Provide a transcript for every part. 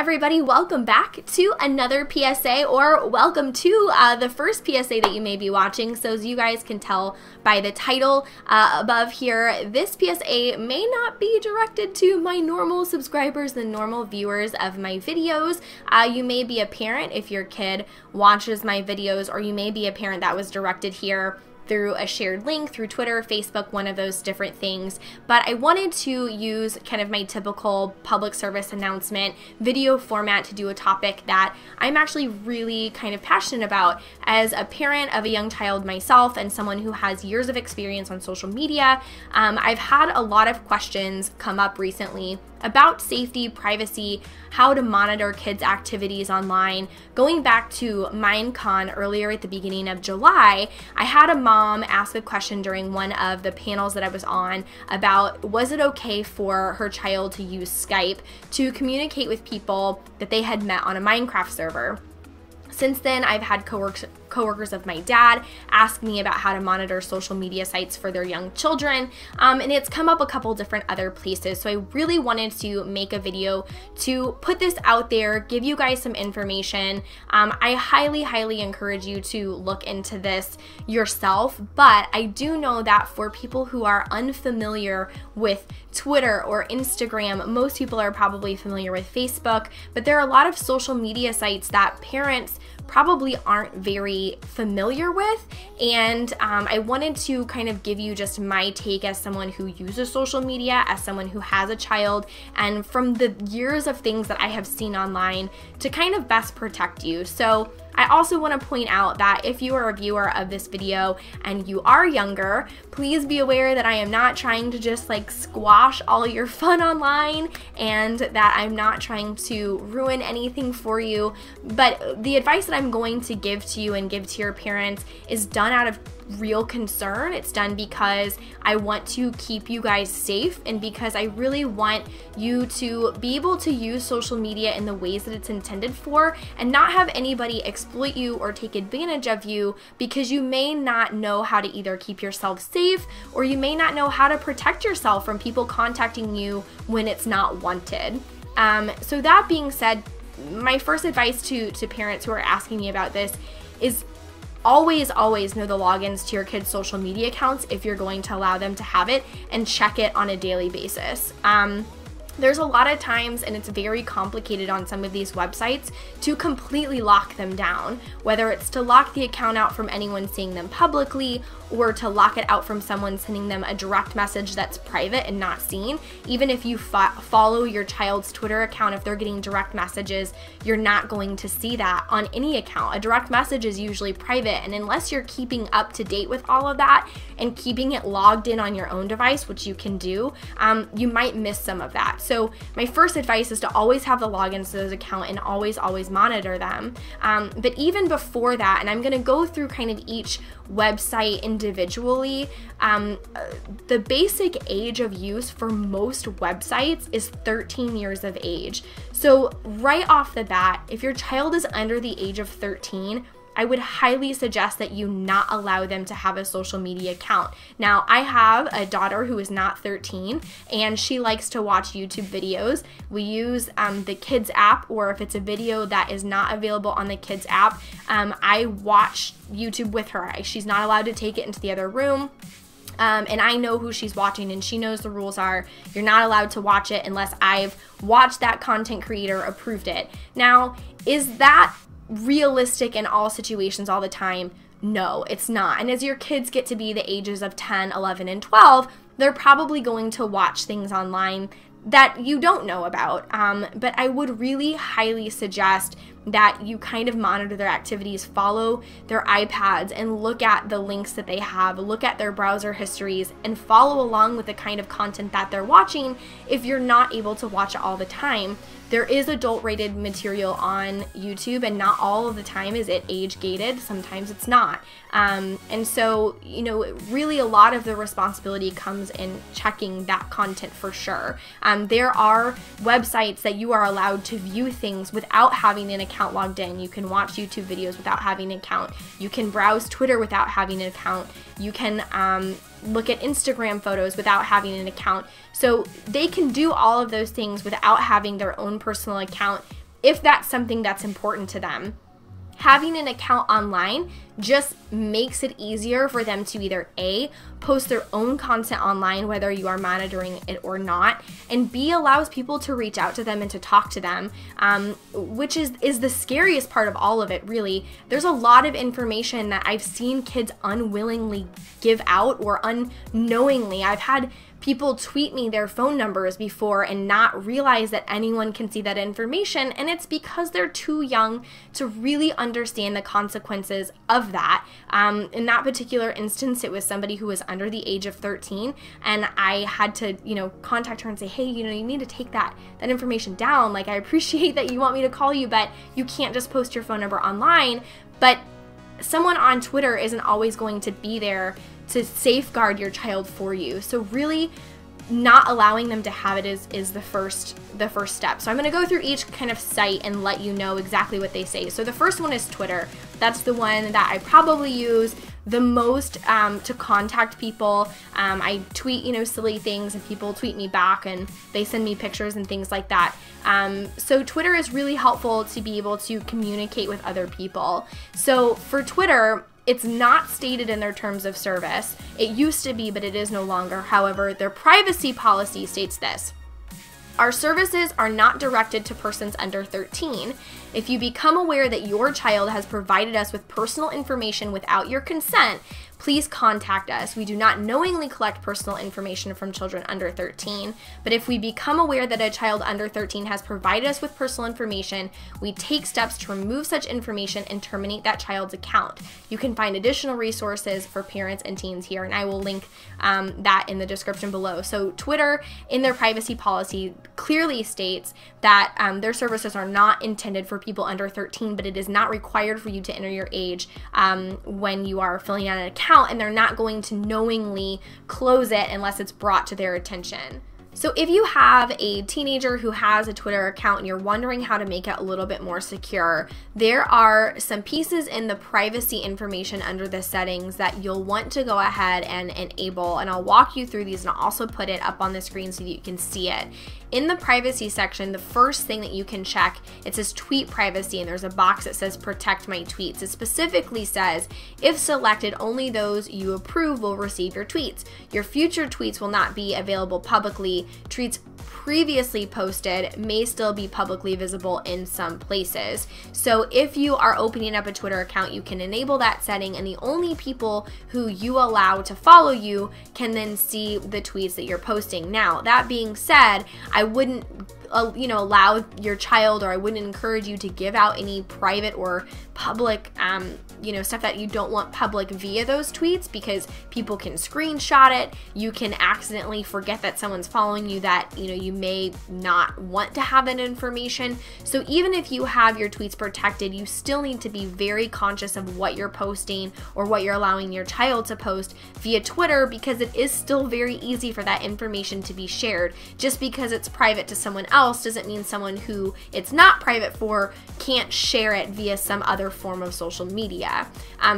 everybody, welcome back to another PSA, or welcome to the first PSA that you may be watching. So as you guys can tell by the title above here, this PSA may not be directed to my normal subscribers, the normal viewers of my videos. You may be a parent if your kid watches my videos, or you may be a parent that was directed here through a shared link, through Twitter, Facebook, one of those different things. But I wanted to use kind of my typical public service announcement video format to do a topic that I'm actually really kind of passionate about. As a parent of a young child myself and someone who has years of experience on social media, I've had a lot of questions come up recently about safety, privacy, how to monitor kids' activities online. Going back to Minecon earlier at the beginning of July, I had a mom ask a question during one of the panels that I was on about, was it okay for her child to use Skype to communicate with people that they had met on a Minecraft server? Since then, I've had coworkers of my dad ask me about how to monitor social media sites for their young children, and it's come up a couple different other places. So I really wanted to make a video to put this out there, give you guys some information. I highly encourage you to look into this yourself, but I do know that for people who are unfamiliar with Twitter or Instagram, most people are probably familiar with Facebook, but there are a lot of social media sites that parents probably aren't very familiar with, and I wanted to kind of give you just my take as someone who uses social media, as someone who has a child, and from the years of things that I have seen online to kind of best protect you. So I also want to point out that if you are a viewer of this video and you are younger, please be aware that I am not trying to just like squash all your fun online, and that I'm not trying to ruin anything for you. But the advice that I'm going to give to you and give to your parents is done out of real concern. It's done because I want to keep you guys safe, and because I really want you to be able to use social media in the ways that it's intended for, and not have anybody exploit you or take advantage of you because you may not know how to either keep yourself safe, or you may not know how to protect yourself from people contacting you when it's not wanted. So that being said, my first advice to parents who are asking me about this is always know the logins to your kids' social media accounts if you're going to allow them to have it, and check it on a daily basis. There's a lot of times, and it's very complicated on some of these websites, to completely lock them down, whether it's to lock the account out from anyone seeing them publicly, or to lock it out from someone sending them a direct message that's private and not seen. Even if you follow your child's Twitter account, if they're getting direct messages, you're not going to see that on any account. A direct message is usually private, and unless you're keeping up to date with all of that and keeping it logged in on your own device, which you can do, you might miss some of that. So my first advice is to always have the logins to those accounts and always monitor them. But even before that, and I'm going to go through kind of each website individually, the basic age of use for most websites is 13 years of age. So right off the bat, if your child is under the age of 13, I would highly suggest that you not allow them to have a social media account. Now, I have a daughter who is not 13, and she likes to watch YouTube videos. We use the Kids app, or if it's a video that is not available on the Kids app, I watch YouTube with her. She's not allowed to take it into the other room. And I know who she's watching, and she knows the rules are you're not allowed to watch it unless I've watched that content creator, approved it. Now, is that realistic in all situations all the time? No, it's not. And as your kids get to be the ages of 10, 11, and 12, they're probably going to watch things online that you don't know about. But I would really highly suggest that you kind of monitor their activities, follow their iPads, and look at the links that they have, look at their browser histories, and follow along with the kind of content that they're watching if you're not able to watch it all the time. There is adult-rated material on YouTube, and not all of the time is it age-gated. Sometimes it's not. And so, you know, really a lot of the responsibility comes in checking that content for sure. There are websites that you are allowed to view things without having an account logged in. You can watch YouTube videos without having an account. You can browse Twitter without having an account. You can look at Instagram photos without having an account. So they can do all of those things without having their own personal account if that's something that's important to them. Having an account online just makes it easier for them to either A, post their own content online, whether you are monitoring it or not, and B, allows people to reach out to them and to talk to them, which is the scariest part of all of it, really. There's a lot of information that I've seen kids unwillingly give out or unknowingly. I've had people tweet me their phone numbers before and not realize that anyone can see that information, and it's because they're too young to really understand the consequences of that. In that particular instance, it was somebody who was under the age of 13, and I had to, contact her and say, hey, you need to take that information down. Like, I appreciate that you want me to call you, but you can't just post your phone number online. But someone on Twitter isn't always going to be there to safeguard your child for you. So really not allowing them to have it is the first step. So I'm going to go through each kind of site and let you know exactly what they say. So the first one is Twitter. That's the one that I probably use the most to contact people. I tweet, silly things, and people tweet me back and they send me pictures and things like that. So Twitter is really helpful to be able to communicate with other people. So for Twitter, it's not stated in their terms of service. It used to be, but it is no longer. However, their privacy policy states this: our services are not directed to persons under 13. If you become aware that your child has provided us with personal information without your consent, please contact us. We do not knowingly collect personal information from children under 13, but if we become aware that a child under 13 has provided us with personal information, we take steps to remove such information and terminate that child's account. You can find additional resources for parents and teens here, and I will link that in the description below. So Twitter, in their privacy policy, clearly states that their services are not intended for people under 13, but it is not required for you to enter your age when you are filling out an account, and they're not going to knowingly close it unless it's brought to their attention. So if you have a teenager who has a Twitter account and you're wondering how to make it a little bit more secure, there are some pieces in the privacy information under the settings that you'll want to go ahead and enable, and I'll walk you through these, and I'll also put it up on the screen so that you can see it. In the privacy section, the first thing that you can check, it says tweet privacy, and there's a box that says protect my tweets. It specifically says, if selected, only those you approve will receive your tweets. Your future tweets will not be available publicly. Tweets previously posted may still be publicly visible in some places. So if you are opening up a Twitter account, you can enable that setting, and the only people who you allow to follow you can then see the tweets that you're posting. Now, that being said, I wouldn't allow your child, or I wouldn't encourage you to give out any private or public stuff that you don't want public via those tweets, because people can screenshot it. You can accidentally forget that someone's following you that you may not want to have that information. So even if you have your tweets protected, you still need to be very conscious of what you're posting or what you're allowing your child to post via Twitter, because it is still very easy for that information to be shared. Just because it's private to someone else doesn't mean someone who it's not private for can't share it via some other form of social media.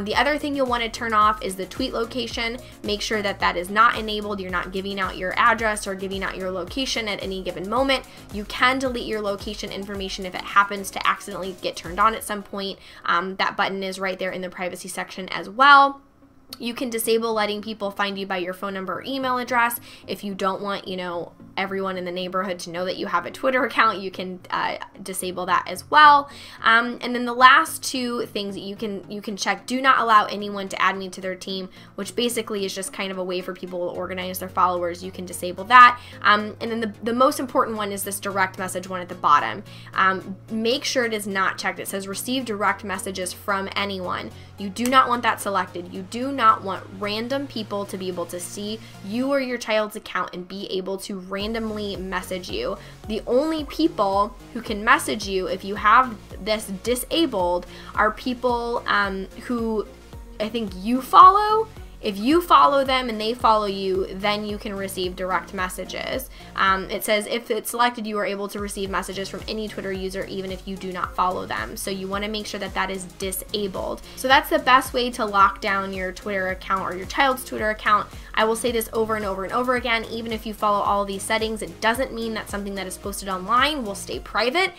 The other thing you'll want to turn off is the tweet location. Make sure that that is not enabled. You're not giving out your address or giving out your location at any given moment. You can delete your location information if it happens to accidentally get turned on at some point. That button is right there in the privacy section as well. You can disable letting people find you by your phone number or email address. If you don't want, everyone in the neighborhood to know that you have a Twitter account, you can disable that as well. And then the last two things that you can check: do not allow anyone to add me to their team, which basically is just kind of a way for people to organize their followers. You can disable that. And then the most important one is this direct message one at the bottom. Make sure it is not checked. It says receive direct messages from anyone. You do not want that selected. You do not want random people to be able to see you or your child's account and be able to randomly message you. The only people who can message you, if you have this disabled, are people who I think you follow. If you follow them and they follow you, then you can receive direct messages. It says if it's selected, you are able to receive messages from any Twitter user even if you do not follow them. So you want to make sure that that is disabled. So that's the best way to lock down your Twitter account or your child's Twitter account. I will say this over and over and over again, even if you follow all of these settings, it doesn't mean that something that is posted online will stay private,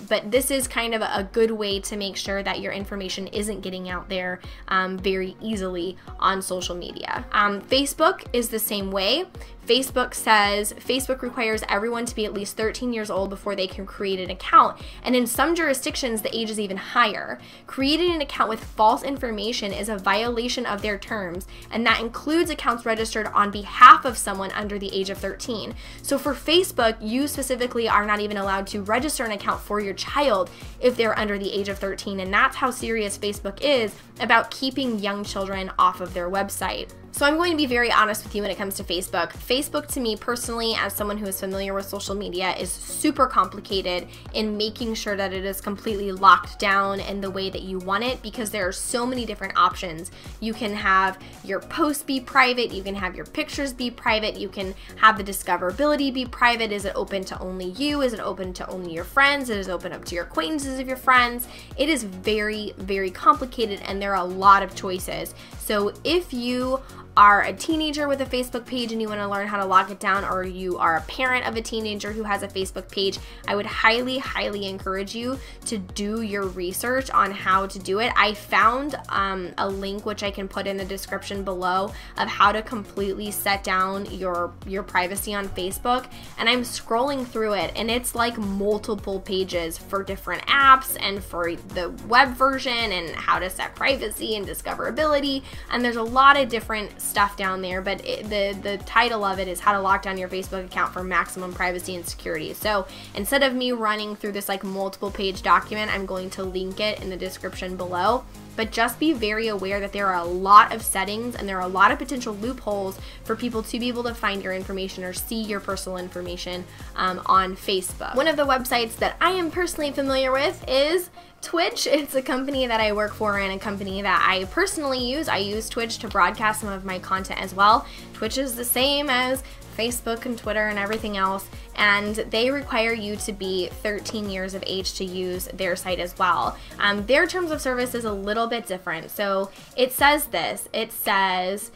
but this is kind of a good way to make sure that your information isn't getting out there very easily on social media. Facebook is the same way. Facebook requires everyone to be at least 13 years old before they can create an account, and in some jurisdictions the age is even higher. Creating an account with false information is a violation of their terms, and that includes accounts registered on behalf of someone under the age of 13. So for Facebook, you specifically are not even allowed to register an account for your child if they're under the age of 13, and that's how serious Facebook is about keeping young children off of their website. So I'm going to be very honest with you when it comes to Facebook. Facebook to me personally, as someone who is familiar with social media, is super complicated in making sure that it is completely locked down in the way that you want it, because there are so many different options. You can have your posts be private, you can have your pictures be private, you can have the discoverability be private. Is it open to only you? Is it open to only your friends? Is it open up to your acquaintances of your friends? It is very, very complicated, and there are a lot of choices. So if you are a teenager with a Facebook page and you want to learn how to lock it down, or you are a parent of a teenager who has a Facebook page, I would highly, highly encourage you to do your research on how to do it. I found a link which I can put in the description below of how to completely set down your privacy on Facebook, and I'm scrolling through it and it's like multiple pages for different apps and for the web version and how to set privacy and discoverability, and there's a lot of different stuff down there, but the title of it is how to lock down your Facebook account for maximum privacy and security. So instead of me running through this like multiple page document, I'm going to link it in the description below. But just be very aware that there are a lot of settings and there are a lot of potential loopholes for people to be able to find your information or see your personal information on Facebook. One of the websites that I am personally familiar with is Twitch. It's a company that I work for and a company that I personally use. I use Twitch to broadcast some of my content as well. Twitch is the same as Facebook and Twitter and everything else, and they require you to be 13 years of age to use their site as well. Their terms of service is a little bit different. So it says this, it says,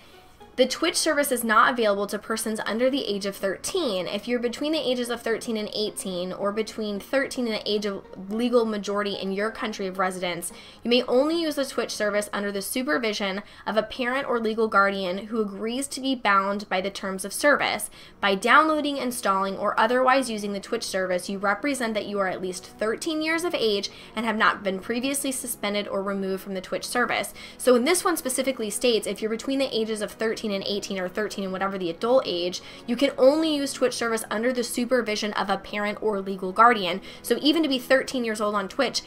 the Twitch service is not available to persons under the age of 13. If you're between the ages of 13 and 18, or between 13 and the age of legal majority in your country of residence, you may only use the Twitch service under the supervision of a parent or legal guardian who agrees to be bound by the terms of service. By downloading, installing, or otherwise using the Twitch service, you represent that you are at least 13 years of age and have not been previously suspended or removed from the Twitch service. So in this one specifically states, if you're between the ages of 13 and 18 or 13 and whatever the adult age, you can only use Twitch service under the supervision of a parent or legal guardian. So even to be 13 years old on Twitch,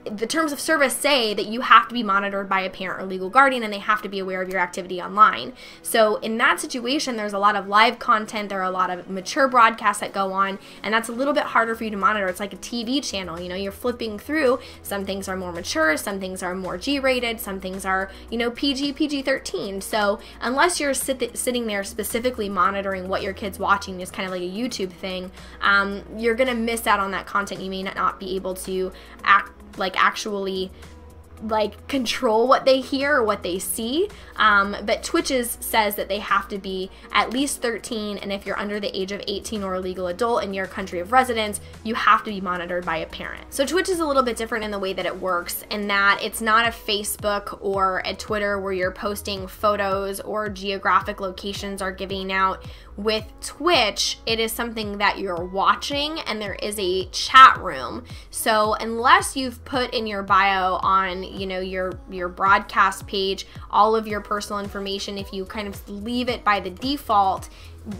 the terms of service say that you have to be monitored by a parent or legal guardian, and they have to be aware of your activity online. So in that situation, there's a lot of live content, there are a lot of mature broadcasts that go on, and that's a little bit harder for you to monitor. It's like a TV channel, you know, you're flipping through, some things are more mature, some things are more G-rated, some things are, you know, PG-13. So unless you're sitting there specifically monitoring what your kid's watching, is kind of like a YouTube thing, you're gonna miss out on that content. You may not be able to actually control what they hear or what they see, but Twitch says that they have to be at least 13, and if you're under the age of 18 or a legal adult in your country of residence, you have to be monitored by a parent. So Twitch is a little bit different in the way that it works, in that it's not a Facebook or a Twitter where you're posting photos or geographic locations are giving out. With Twitch, it is something that you're watching, and there is a chat room. So unless you've put in your bio on, you know, your broadcast page all of your personal information, if you kind of leave it by the default,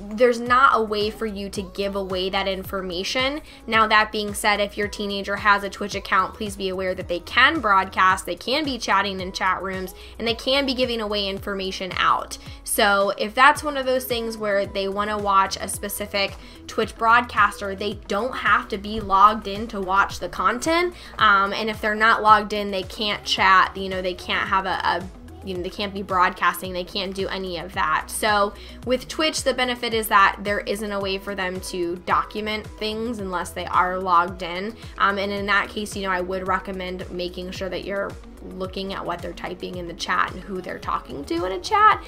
there's not a way for you to give away that information. Now, that being said, if your teenager has a Twitch account, please be aware that they can broadcast, they can be chatting in chat rooms, and they can be giving away information out. So if that's one of those things where they want to watch a specific Twitch broadcaster, they don't have to be logged in to watch the content. And if they're not logged in, they can't chat, you know, they can't have a they can't be broadcasting, they can't do any of that. So with Twitch, the benefit is that there isn't a way for them to document things unless they are logged in. And in that case, I would recommend making sure that you're looking at what they're typing in the chat and who they're talking to in a chat.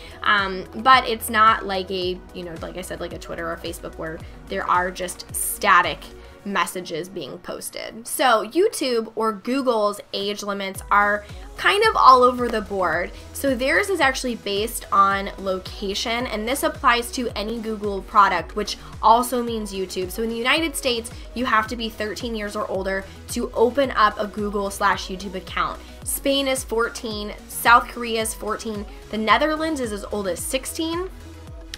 But it's not like a, like I said, like a Twitter or Facebook where there are just static messages being posted. So YouTube or Google's age limits are kind of all over the board. So theirs is actually based on location, and this applies to any Google product, which also means YouTube. So in the United States, you have to be 13 years or older to open up a Google/YouTube account. Spain is 14, South Korea is 14, the Netherlands is as old as 16,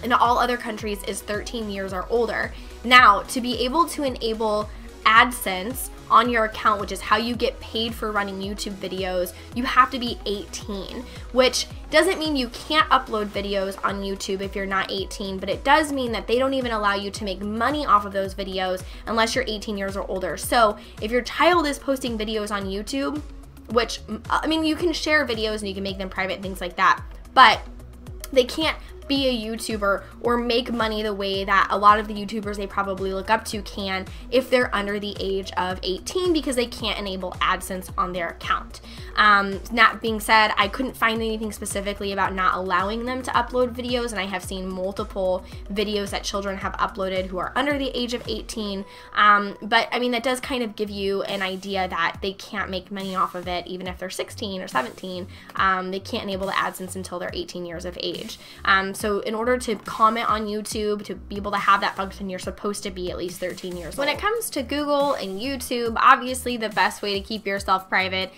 and all other countries is 13 years or older. Now, to be able to enable AdSense on your account, which is how you get paid for running YouTube videos, you have to be 18, which doesn't mean you can't upload videos on YouTube if you're not 18, but it does mean that they don't even allow you to make money off of those videos unless you're 18 years or older. So if your child is posting videos on YouTube, which, you can share videos and you can make them private, things like that, but they can't be a YouTuber or make money the way that a lot of the YouTubers they probably look up to can if they're under the age of 18, because they can't enable AdSense on their account. That being said, I couldn't find anything specifically about not allowing them to upload videos, and I have seen multiple videos that children have uploaded who are under the age of 18, but that does kind of give you an idea that they can't make money off of it even if they're 16 or 17. They can't enable the AdSense until they're 18 years of age. So in order to comment on YouTube, to be able to have that function, you're supposed to be at least 13 years old. When it comes to Google and YouTube, obviously the best way to keep yourself private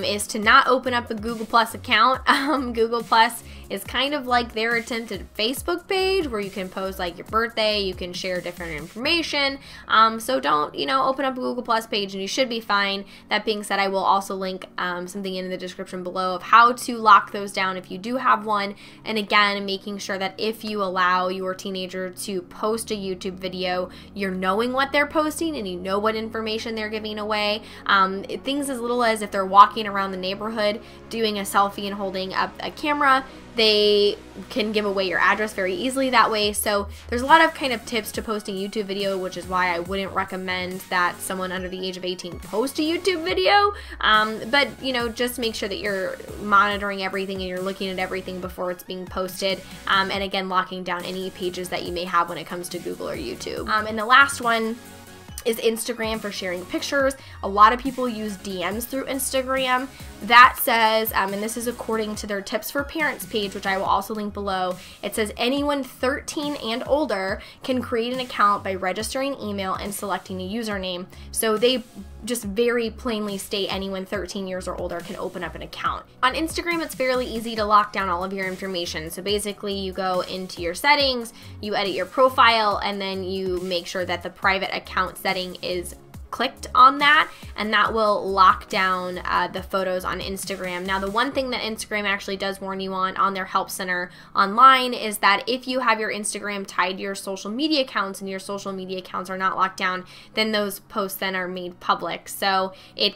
is to not open up a Google Plus account. Google Plus is kind of like their attempted Facebook page where you can post like your birthday, you can share different information. So don't, open up a Google Plus page and you should be fine. That being said, I will also link something in the description below of how to lock those down if you do have one. And again, making sure that if you allow your teenager to post a YouTube video, you're knowing what they're posting and you know what information they're giving away. Things as little as if they're walking around the neighborhood doing a selfie and holding up a camera, they can give away your address very easily that way. So there's a lot of kind of tips to posting YouTube video, which is why I wouldn't recommend that someone under the age of 18 post a YouTube video. But just make sure that you're monitoring everything and you're looking at everything before it's being posted. And again, locking down any pages that you may have when it comes to Google or YouTube. And the last one is Instagram for sharing pictures. A lot of people use DMs through Instagram. That says, and this is according to their Tips for Parents page, which I will also link below, it says anyone 13 and older can create an account by registering email and selecting a username. So they just very plainly state anyone 13 years or older can open up an account. On Instagram, it's fairly easy to lock down all of your information. So basically you go into your settings, you edit your profile, and then you make sure that the private account setting is clicked on that, and that will lock down the photos on Instagram. Now, the one thing that Instagram actually does warn you on their help center online is that if you have your Instagram tied to your social media accounts and your social media accounts are not locked down, then those posts then are made public. So it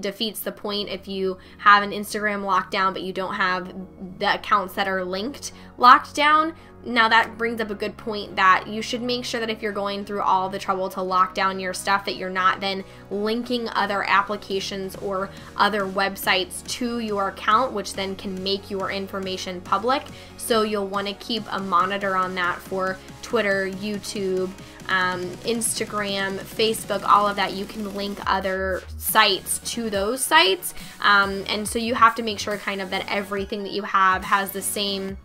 defeats the point if you have an Instagram locked down but you don't have the accounts that are linked locked down. Now that brings up a good point that you should make sure that if you're going through all the trouble to lock down your stuff, that you're not then linking other applications or other websites to your account, which then can make your information public. So you'll want to keep a monitor on that for Twitter, YouTube, Instagram, Facebook, all of that. You can link other sites to those sites. And so you have to make sure kind of that everything that you have has the same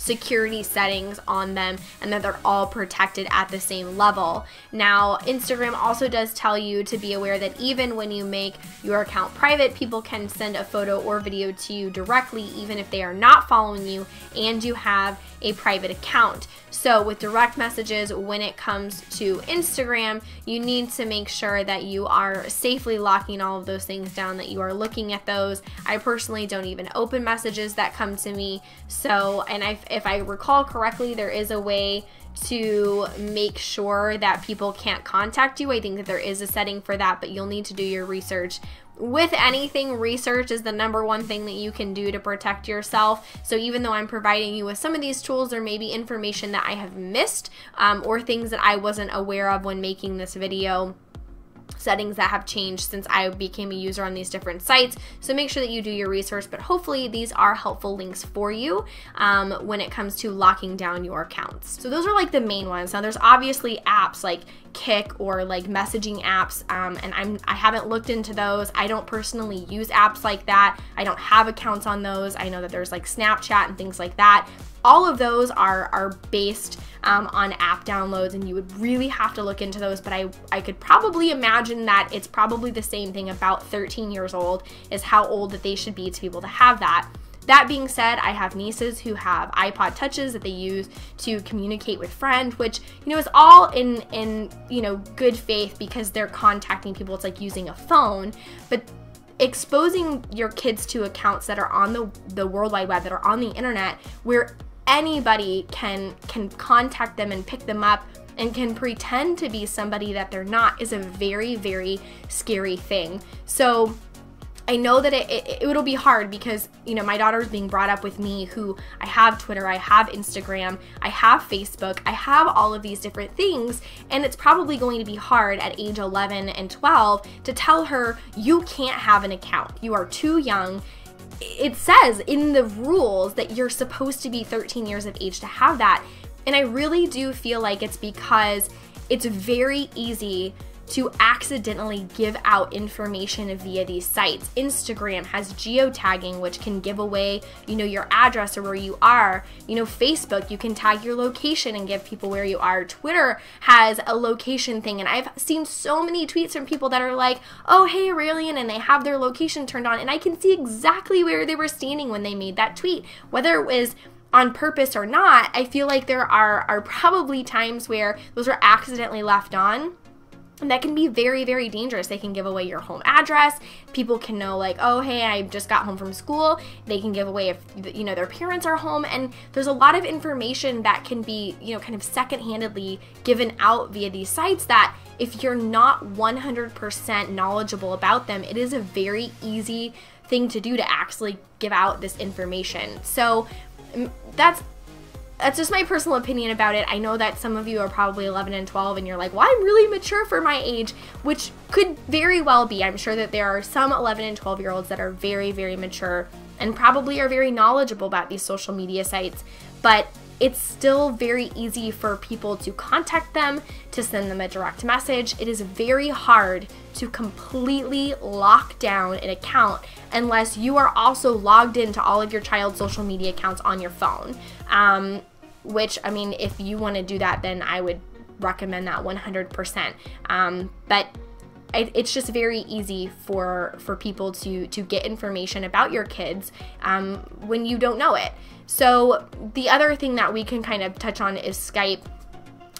security settings on them and that they're all protected at the same level. Now, Instagram also does tell you to be aware that even when you make your account private, people can send a photo or video to you directly even if they are not following you and you have a private account. So with direct messages, when it comes to Instagram, you need to make sure that you are safely locking all of those things down, that you are looking at those. I personally don't even open messages that come to me. So, and if I recall correctly, there is a way to make sure that people can't contact you. I think that there is a setting for that, but you'll need to do your research. With anything, research is the #1 thing that you can do to protect yourself. So even though I'm providing you with some of these tools, there may be information that I have missed or things that I wasn't aware of when making this video. Settings that have changed since I became a user on these different sites. So make sure that you do your research, but hopefully these are helpful links for you when it comes to locking down your accounts. So those are like the main ones. Now there's obviously apps like Kik or like messaging apps, and I haven't looked into those. I don't personally use apps like that. I don't have accounts on those. I know that there's like Snapchat and things like that. All of those are based on app downloads, and you would really have to look into those, but I could probably imagine that it's probably the same thing. About 13 years old is how old that they should be to able to have that. That being said, I have nieces who have iPod touches that they use to communicate with friends, which, you know, is all in you know, good faith because they're contacting people. It's like using a phone, but exposing your kids to accounts that are on the World Wide Web, that are on the internet, where anybody can contact them and pick them up and can pretend to be somebody that they're not, is a very, very scary thing. So I know that it'll be hard because, you know, my daughter's being brought up with me, who I have Twitter, I have Instagram, I have Facebook, I have all of these different things, and it's probably going to be hard at age 11 and 12 to tell her, you can't have an account, you are too young. It says in the rules that you're supposed to be 13 years of age to have that. And I really do feel like it's because it's very easy to accidentally give out information via these sites. Instagram has geotagging, which can give away, you know, your address or where you are. You know, Facebook, you can tag your location and give people where you are. Twitter has a location thing, and I've seen so many tweets from people that are like, oh, hey, Aureylian, and they have their location turned on, and I can see exactly where they were standing when they made that tweet. Whether it was on purpose or not, I feel like there are probably times where those are accidentally left on. And that can be very, very dangerous. They can give away your home address. People can know, like, oh, hey, I just got home from school. They can give away if, you know, their parents are home. And there's a lot of information that can be, you know, kind of second-handedly given out via these sites that if you're not 100% knowledgeable about them, it is a very easy thing to do to actually give out this information. So that's just my personal opinion about it. I know that some of you are probably 11 and 12 and you're like, well, I'm really mature for my age, which could very well be. I'm sure that there are some 11 and 12-year-olds that are very, very mature and probably are very knowledgeable about these social media sites, but it's still very easy for people to contact them, to send them a direct message. It is very hard to completely lock down an account unless you are also logged into all of your child's social media accounts on your phone. Which, I mean, if you want to do that, then I would recommend that 100%. But it's just very easy for people to get information about your kids when you don't know it. So the other thing that we can kind of touch on is Skype.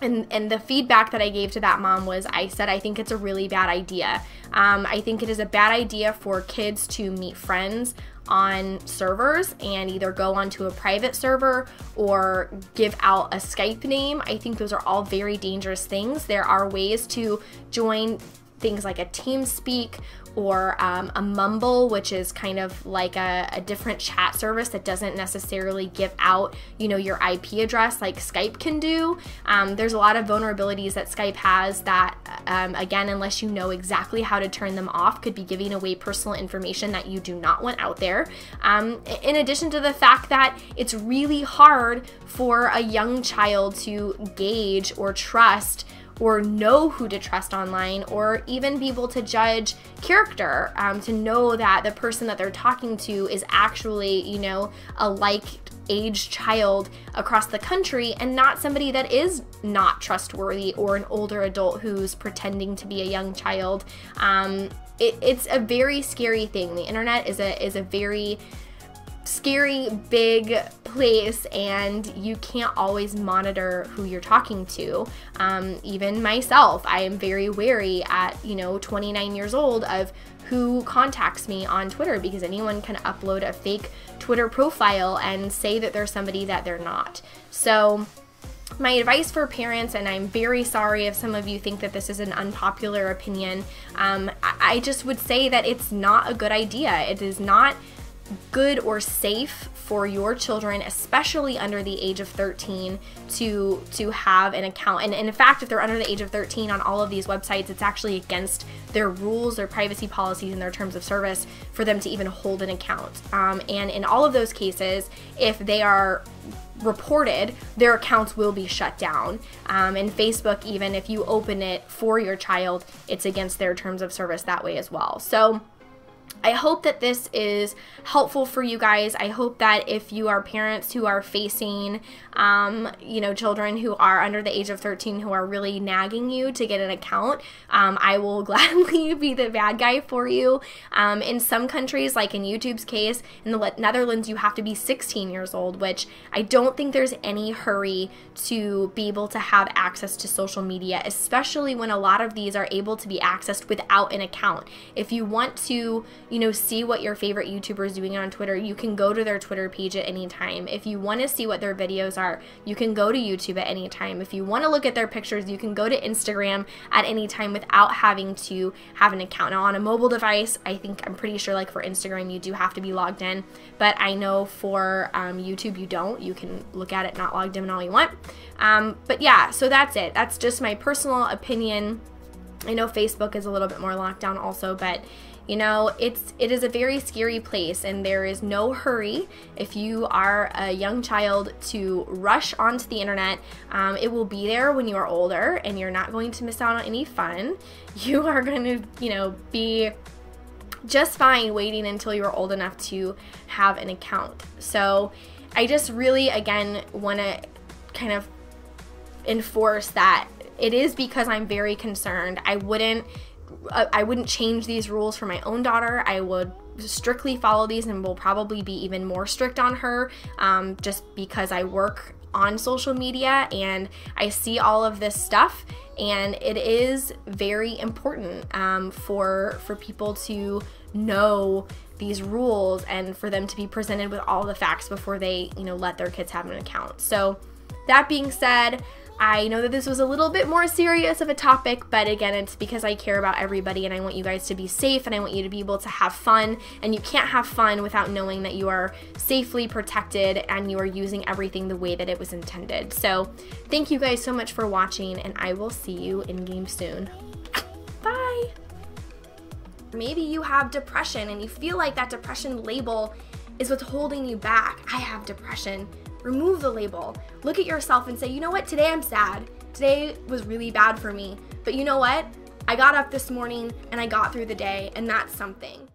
And the feedback that I gave to that mom was, I said, I think it's a really bad idea. I think it is a bad idea for kids to meet friends on servers and either go onto a private server or give out a Skype name. I think those are all very dangerous things. There are ways to join things like a TeamSpeak or a Mumble, which is kind of like a different chat service that doesn't necessarily give out, you know, your IP address like Skype can do. There's a lot of vulnerabilities that Skype has that, again, unless you know exactly how to turn them off, could be giving away personal information that you do not want out there. In addition to the fact that it's really hard for a young child to gauge or trust or know who to trust online, or even be able to judge character, to know that the person that they're talking to is actually, you know, a like-aged child across the country and not somebody that is not trustworthy or an older adult who's pretending to be a young child. It's a very scary thing. The internet is a very scary, big place, and you can't always monitor who you're talking to. Even myself, I am very wary at, you know, 29 years old of who contacts me on Twitter, because anyone can upload a fake Twitter profile and say that they're somebody that they're not. So My advice for parents, and I'm very sorry if some of you think that this is an unpopular opinion, I just would say that it's not a good idea. It is not good or safe for your children, especially under the age of 13, to have an account. And in fact, if they're under the age of 13 on all of these websites, it's actually against their rules, their privacy policies, and their terms of service for them to even hold an account. And in all of those cases, if they are reported, their accounts will be shut down. And Facebook, even if you open it for your child, it's against their terms of service that way as well. So I hope that this is helpful for you guys. I hope that if you are parents who are facing, you know, children who are under the age of 13 who are really nagging you to get an account, I will gladly be the bad guy for you. In some countries, like in YouTube's case, in the Netherlands, you have to be 16 years old, which I don't think there's any hurry to be able to have access to social media, especially when a lot of these are able to be accessed without an account. If you want to, you know, see what your favorite YouTuber is doing on Twitter, you can go to their Twitter page at any time. If you want to see what their videos are, you can go to YouTube at any time. If you want to look at their pictures, you can go to Instagram at any time without having to have an account. Now on a mobile device, I'm pretty sure like for Instagram, you do have to be logged in, but I know for YouTube, you don't. You can look at it not logged in all you want. But yeah, so that's it. That's just my personal opinion. I know Facebook is a little bit more locked down also, but you know, it is a very scary place, and there is no hurry if you are a young child to rush onto the internet. It will be there when you are older, and you're not going to miss out on any fun. You are going to, you know, be just fine waiting until you're old enough to have an account. So I just really, again, want to kind of enforce that it is because I'm very concerned. I wouldn't change these rules for my own daughter. I would strictly follow these and will probably be even more strict on her, just because I work on social media and I see all of this stuff, and it is very important for people to know these rules and for them to be presented with all the facts before they, you know, let their kids have an account. So that being said, I know that this was a little bit more serious of a topic, but again, it's because I care about everybody and I want you guys to be safe and I want you to be able to have fun, and you can't have fun without knowing that you are safely protected and you are using everything the way that it was intended. So thank you guys so much for watching, and I will see you in game soon. Bye! Maybe you have depression and you feel like that depression label is what's holding you back. I have depression. Remove the label. Look at yourself and say, you know what, today I'm sad. Today was really bad for me. But you know what? I got up this morning and I got through the day, and that's something.